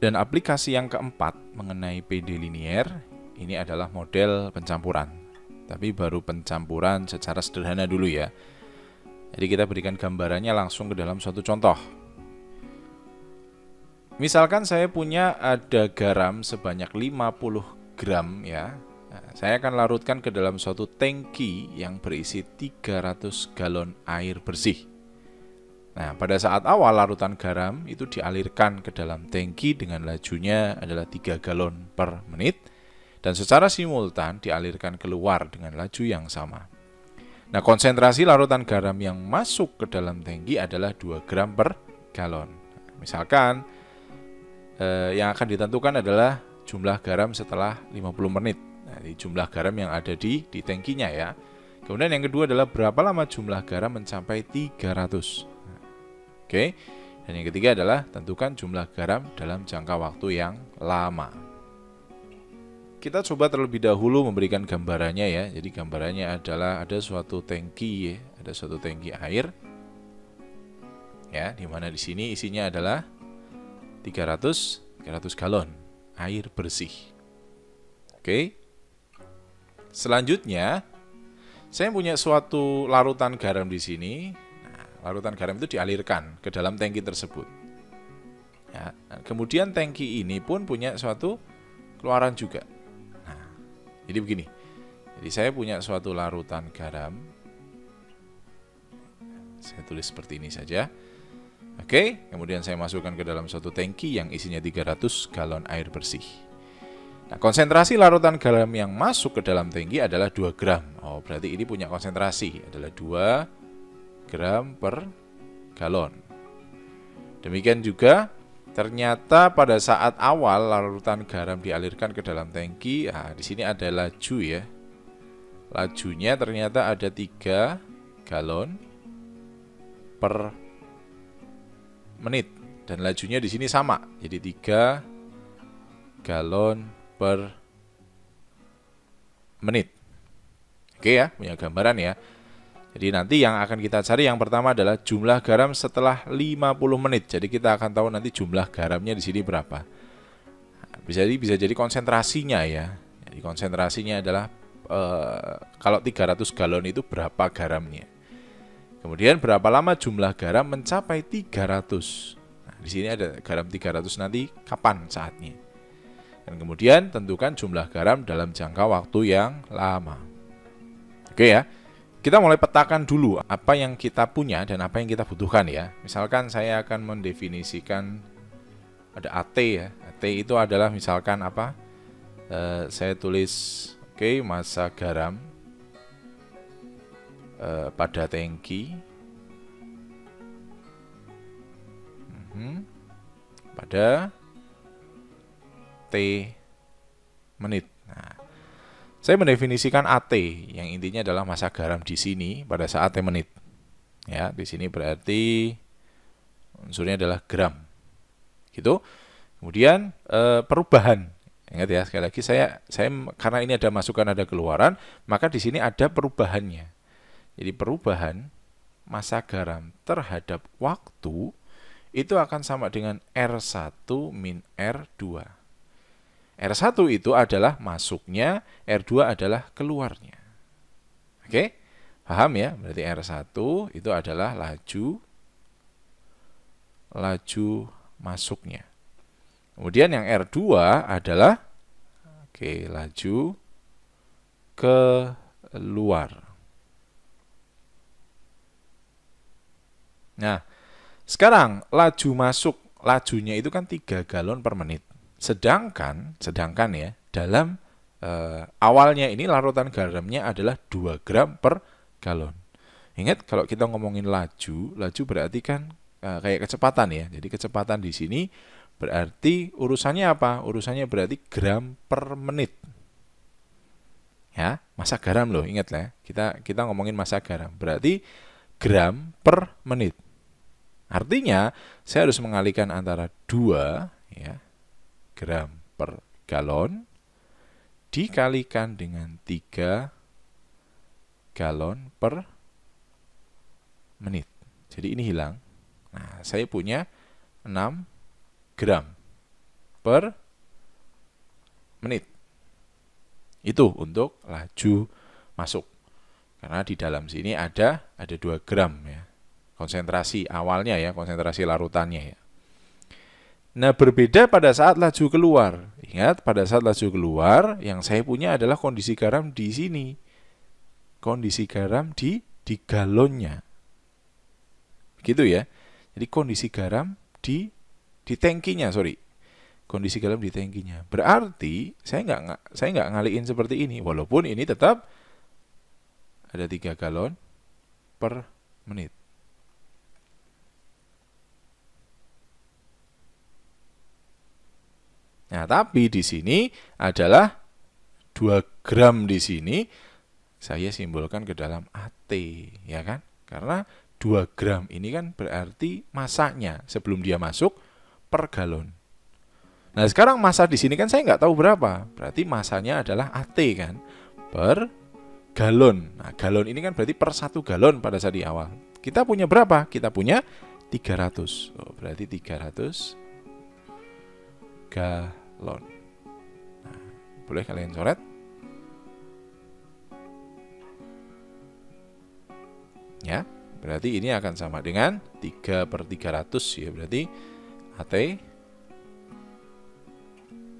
Dan aplikasi yang keempat mengenai PD linier, ini adalah model pencampuran. Tapi baru pencampuran secara sederhana dulu ya. Jadi kita berikan gambarannya langsung ke dalam suatu contoh. Misalkan saya punya ada garam sebanyak 50 gram ya. Nah, saya akan larutkan ke dalam suatu tangki yang berisi 300 galon air bersih. Nah, pada saat awal larutan garam itu dialirkan ke dalam tangki dengan lajunya adalah 3 galon per menit dan secara simultan dialirkan keluar dengan laju yang sama. Nah, konsentrasi larutan garam yang masuk ke dalam tangki adalah 2 gram per galon. Misalkan yang akan ditentukan adalah jumlah garam setelah 50 menit. Nah, ini jumlah garam yang ada di tangkinya ya. Kemudian yang kedua adalah berapa lama jumlah garam mencapai 300. Oke. Dan yang ketiga adalah tentukan jumlah garam dalam jangka waktu yang lama. Kita coba terlebih dahulu memberikan gambarannya ya. Jadi gambarannya adalah ada suatu tangki ya, ada suatu tangki air. Ya, di mana di sini isinya adalah 300 galon air bersih. Oke. Selanjutnya, saya punya suatu larutan garam di sini. Nah, larutan garam itu dialirkan ke dalam tangki tersebut. Ya, kemudian tangki ini pun punya suatu keluaran juga. Nah, jadi begini. Jadi saya punya suatu larutan garam. Saya tulis seperti ini saja. Oke, kemudian saya masukkan ke dalam suatu tangki yang isinya 300 galon air bersih. Nah, konsentrasi larutan garam yang masuk ke dalam tangki adalah 2 gram. Oh, berarti ini punya konsentrasi adalah 2 gram per galon. Demikian juga, ternyata pada saat awal larutan garam dialirkan ke dalam tangki, di sini ada laju ya. Lajunya ternyata ada 3 galon per menit dan lajunya di sini sama. Jadi 3 galon per menit. Oke ya, punya gambaran ya. Jadi nanti yang akan kita cari yang pertama adalah jumlah garam setelah 50 menit. Jadi kita akan tahu nanti jumlah garamnya di sini berapa. Bisa jadi konsentrasinya ya. Jadi konsentrasinya adalah kalau 300 galon itu berapa garamnya. Kemudian berapa lama jumlah garam mencapai 300. Nah, di sini ada garam 300 nanti kapan saatnya. Dan kemudian tentukan jumlah garam dalam jangka waktu yang lama. Oke ya. Kita mulai petakan dulu apa yang kita punya dan apa yang kita butuhkan ya. Misalkan saya akan mendefinisikan ada AT ya. AT itu adalah misalkan apa? Saya tulis massa garam pada tangki pada T menit. Nah, saya mendefinisikan AT yang intinya adalah massa garam di sini pada saat T menit. Ya, di sini berarti unsurnya adalah gram. Gitu. Kemudian perubahan. Ingat ya, sekali lagi saya karena ini ada masukan ada keluaran, maka di sini ada perubahannya. Jadi perubahan massa garam terhadap waktu itu akan sama dengan R1 min R2. R1 itu adalah masuknya, R2 adalah keluarnya. Oke? Paham ya? Berarti R1 itu adalah laju masuknya. Kemudian yang R2 adalah laju keluar. Nah, sekarang laju masuk, lajunya itu kan 3 galon per menit. Sedangkan ya, dalam awalnya ini larutan garamnya adalah 2 gram per galon. Ingat kalau kita ngomongin laju berarti kan kayak kecepatan ya. Jadi kecepatan di sini berarti urusannya apa? Urusannya berarti gram per menit. Ya, massa garam loh, ingat ya. Kita ngomongin massa garam. Berarti gram per menit. Artinya, saya harus mengalihkan antara 2 ya, gram per galon dikalikan dengan 3 galon per menit. Jadi ini hilang. Nah, saya punya 6 gram. per menit. Itu untuk laju masuk. Karena di dalam sini ada 2 gram ya. Konsentrasi awalnya ya, konsentrasi larutannya ya. Nah, berbeda pada saat laju keluar. Ingat, pada saat laju keluar yang saya punya adalah kondisi garam di sini. Kondisi garam di galonnya. Gitu ya. Jadi kondisi garam di tangkinya, sorry. Kondisi garam di tangkinya. Berarti saya nggak ngaliin seperti ini, walaupun ini tetap ada 3 galon per menit. Nah, tapi di sini adalah 2 gram di sini saya simbolkan ke dalam AT, ya kan? Karena 2 gram ini kan berarti masanya sebelum dia masuk per galon. Nah, sekarang massa di sini kan saya nggak tahu berapa. Berarti masanya adalah AT kan, per galon. Nah, galon ini kan berarti per 1 galon pada saat di awal. Kita punya berapa? Kita punya 300. Oh, berarti 300 galon. Nah, boleh kalian coret. Ya, berarti ini akan sama dengan 3/300 ya. Berarti AT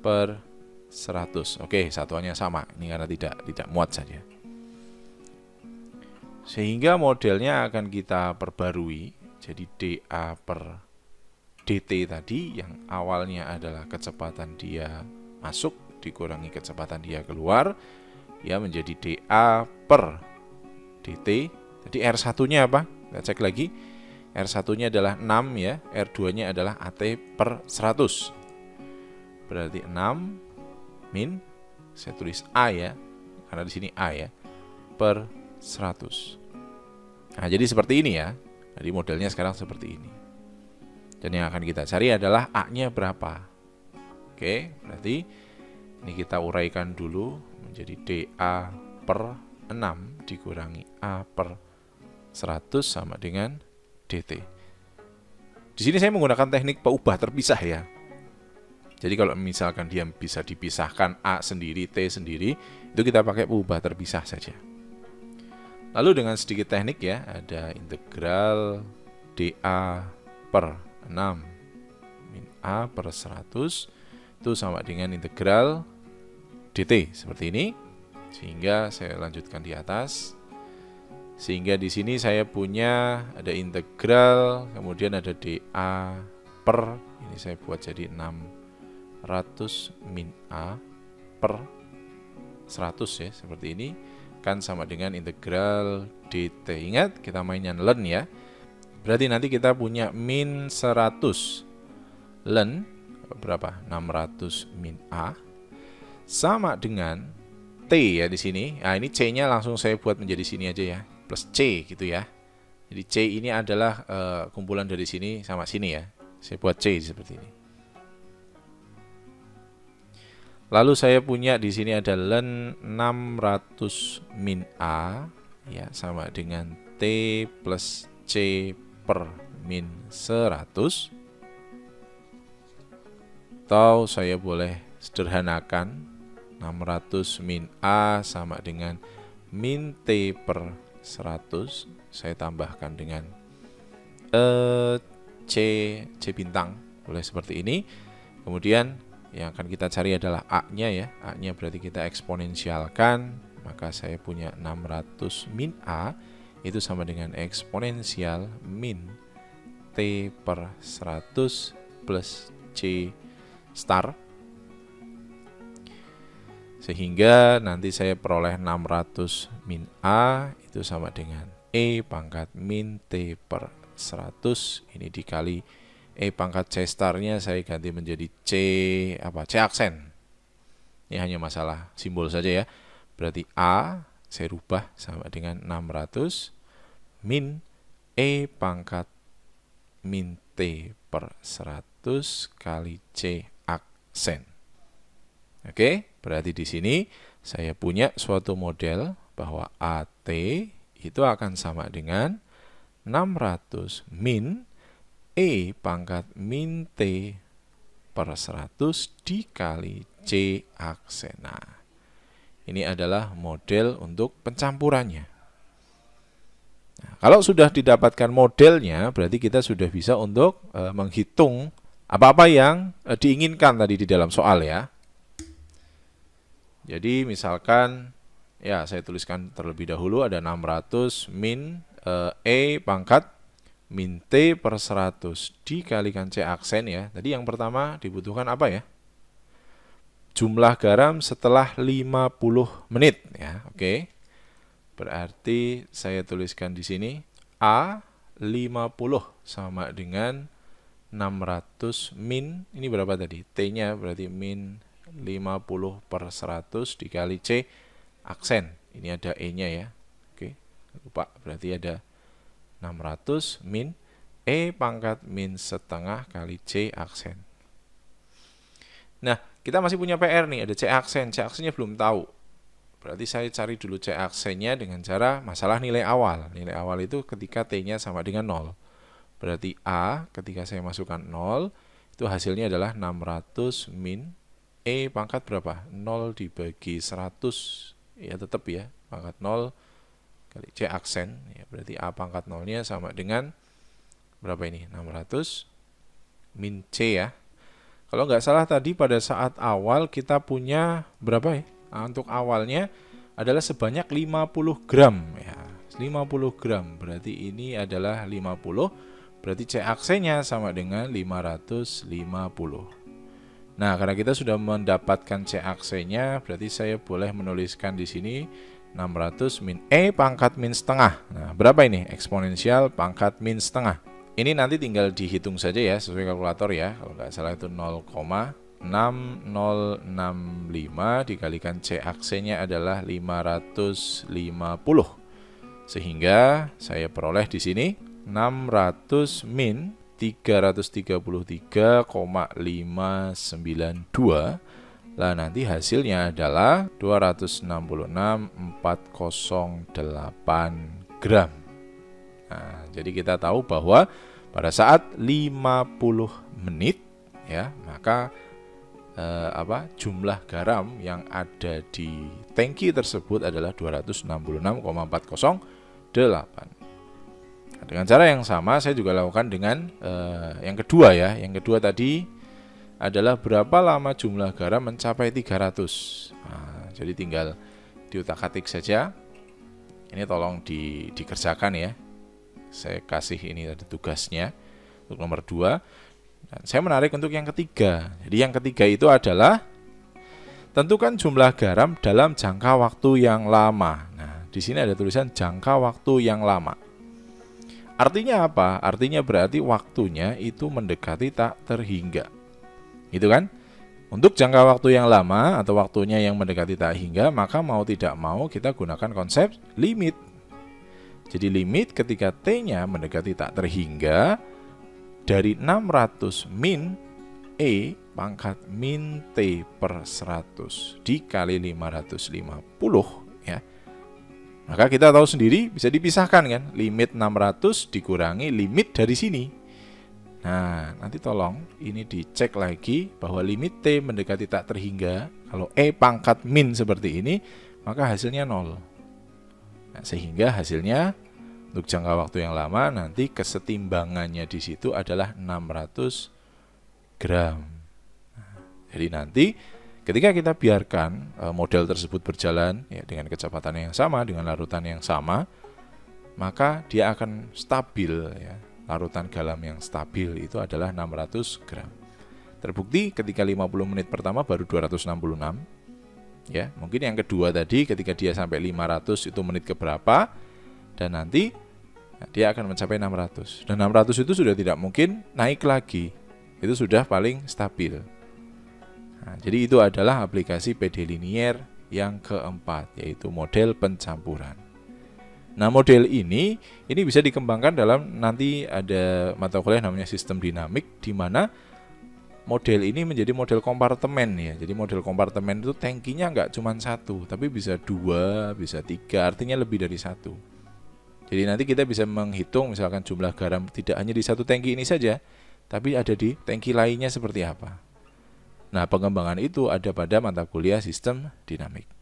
per 100. Oke, satuannya sama. Ini karena tidak muat saja. Sehingga modelnya akan kita perbarui. Jadi dA per dt tadi yang awalnya adalah kecepatan dia masuk dikurangi kecepatan dia keluar, ya menjadi dA per dt. Jadi R1-nya apa? Kita cek lagi. R1-nya adalah 6 ya, R2-nya adalah AT per 100. Berarti 6 min, saya tulis A ya, karena di sini A ya, per 100. Nah, jadi seperti ini ya. Jadi modelnya sekarang seperti ini. Dan yang akan kita cari adalah A-nya berapa. Oke, berarti ini kita uraikan dulu menjadi dA per 6 dikurangi A per 100 sama dengan dt. Di sini saya menggunakan teknik peubah terpisah ya. Jadi kalau misalkan dia bisa dipisahkan A sendiri, T sendiri, itu kita pakai peubah terpisah saja. Lalu dengan sedikit teknik ya, ada integral dA per 6 min A per 100 itu sama dengan integral dt seperti ini. Sehingga saya lanjutkan di atas. Sehingga di sini saya punya ada integral, kemudian ada dA per, ini saya buat jadi 600 min A per 100 ya, seperti ini. Kan sama dengan integral dt. Ingat, kita mainnya ln ya. Berarti nanti kita punya min 100 ln, berapa? 600 min A. Sama dengan T ya di sini. Nah, ini C-nya langsung saya buat menjadi sini aja ya. Plus C gitu ya. Jadi C ini adalah kumpulan dari sini sama sini ya. Saya buat C seperti ini. Lalu saya punya di sini ada ln 600 min A ya, sama dengan T plus C per min 100. Atau saya boleh sederhanakan 600 min A sama dengan min T per 100. Saya tambahkan dengan C bintang. Boleh seperti ini. Kemudian yang akan kita cari adalah A-nya ya. A-nya berarti kita eksponensialkan. Maka saya punya 600 min A itu sama dengan eksponensial min T per 100 plus C star. Sehingga nanti saya peroleh 600 min A itu sama dengan E pangkat min T per 100. Ini dikali E pangkat C starnya saya ganti menjadi C aksen. Ini hanya masalah simbol saja ya. Berarti A saya rubah sama dengan 600 min E pangkat min T per 100 kali C aksen. Oke, berarti di sini saya punya suatu model bahwa AT itu akan sama dengan 600 min E pangkat min T per 100 dikali C aksen. Nah, ini adalah model untuk pencampurannya. Nah, kalau sudah didapatkan modelnya, berarti kita sudah bisa untuk menghitung apa-apa yang diinginkan tadi di dalam soal ya. Jadi misalkan, ya saya tuliskan terlebih dahulu ada 600 min E pangkat min T per 100 dikalikan C aksen ya. Tadi yang pertama dibutuhkan apa ya? Jumlah garam setelah 50 menit ya. Oke. Berarti saya tuliskan di sini A 50 sama dengan 600 min, ini berapa tadi? T-nya berarti min 50 per 100 dikali C aksen. Ini ada E-nya ya. Oke. Lupa, berarti ada 600 min E pangkat min setengah kali C aksen. Nah, kita masih punya PR nih, ada C aksen. C aksennya belum tahu. Berarti saya cari dulu C aksennya dengan cara masalah nilai awal. Nilai awal itu ketika T-nya sama dengan 0. Berarti A ketika saya masukkan 0, itu hasilnya adalah 600 min E pangkat berapa? 0 dibagi 100. Ya tetap ya, pangkat 0 kali C aksen. Ya, berarti A pangkat 0-nya sama dengan berapa ini? 600 min C ya. Kalau nggak salah tadi pada saat awal kita punya berapa ya? Nah, untuk awalnya adalah sebanyak 50 gram ya. 50 gram berarti ini adalah 50. Berarti C aksennya sama dengan 550. Nah, karena kita sudah mendapatkan C aksennya, berarti saya boleh menuliskan di sini 600 min E pangkat min setengah. Nah, berapa ini? Eksponensial pangkat min setengah. Ini nanti tinggal dihitung saja ya sesuai kalkulator ya. Kalau nggak salah itu 0,6065 dikalikan C aksennya adalah 550. Sehingga saya peroleh di sini 600 min 333,592. Lah nanti hasilnya adalah 266,408 gram. Nah, jadi kita tahu bahwa pada saat 50 menit ya, maka jumlah garam yang ada di tangki tersebut adalah 266,408. Nah, dengan cara yang sama saya juga lakukan dengan yang kedua ya. Yang kedua tadi adalah berapa lama jumlah garam mencapai 300. Nah, jadi tinggal diutak-atik saja. Ini tolong dikerjakan ya. Saya kasih ini ada tugasnya untuk nomor 2. Dan saya menarik untuk yang ketiga. Jadi yang ketiga itu adalah tentukan jumlah garam dalam jangka waktu yang lama. Nah, di sini ada tulisan jangka waktu yang lama. Artinya apa? Artinya berarti waktunya itu mendekati tak terhingga. Gitu kan? Untuk jangka waktu yang lama atau waktunya yang mendekati tak hingga, maka mau tidak mau kita gunakan konsep limit. Jadi limit ketika T-nya mendekati tak terhingga dari 600 min E pangkat min T per 100 dikali 550 ya. Maka kita tahu sendiri bisa dipisahkan kan, limit 600 dikurangi limit dari sini. Nah, nanti tolong ini dicek lagi bahwa limit T mendekati tak terhingga, kalau E pangkat min seperti ini, maka hasilnya 0. Nah, sehingga hasilnya untuk jangka waktu yang lama nanti kesetimbangannya di situ adalah 600 gram. Nah, jadi nanti ketika kita biarkan model tersebut berjalan ya, dengan kecepatan yang sama, dengan larutan yang sama, maka dia akan stabil ya. Larutan garam yang stabil itu adalah 600 gram. Terbukti ketika 50 menit pertama baru 266. Ya, mungkin yang kedua tadi ketika dia sampai 500 itu menit keberapa, dan nanti dia akan mencapai 600. Dan 600 itu sudah tidak mungkin naik lagi. Itu sudah paling stabil. Nah, jadi itu adalah aplikasi PD linier yang keempat, yaitu model pencampuran. Nah, model ini bisa dikembangkan dalam nanti ada mata kuliah namanya sistem dinamik, di mana model ini menjadi model kompartemen ya. Jadi model kompartemen itu tangkinya nggak cuma satu, tapi bisa 2, bisa 3, artinya lebih dari satu. Jadi nanti kita bisa menghitung misalkan jumlah garam tidak hanya di satu tangki ini saja, tapi ada di tangki lainnya seperti apa. Nah, pengembangan itu ada pada mata kuliah sistem dinamik.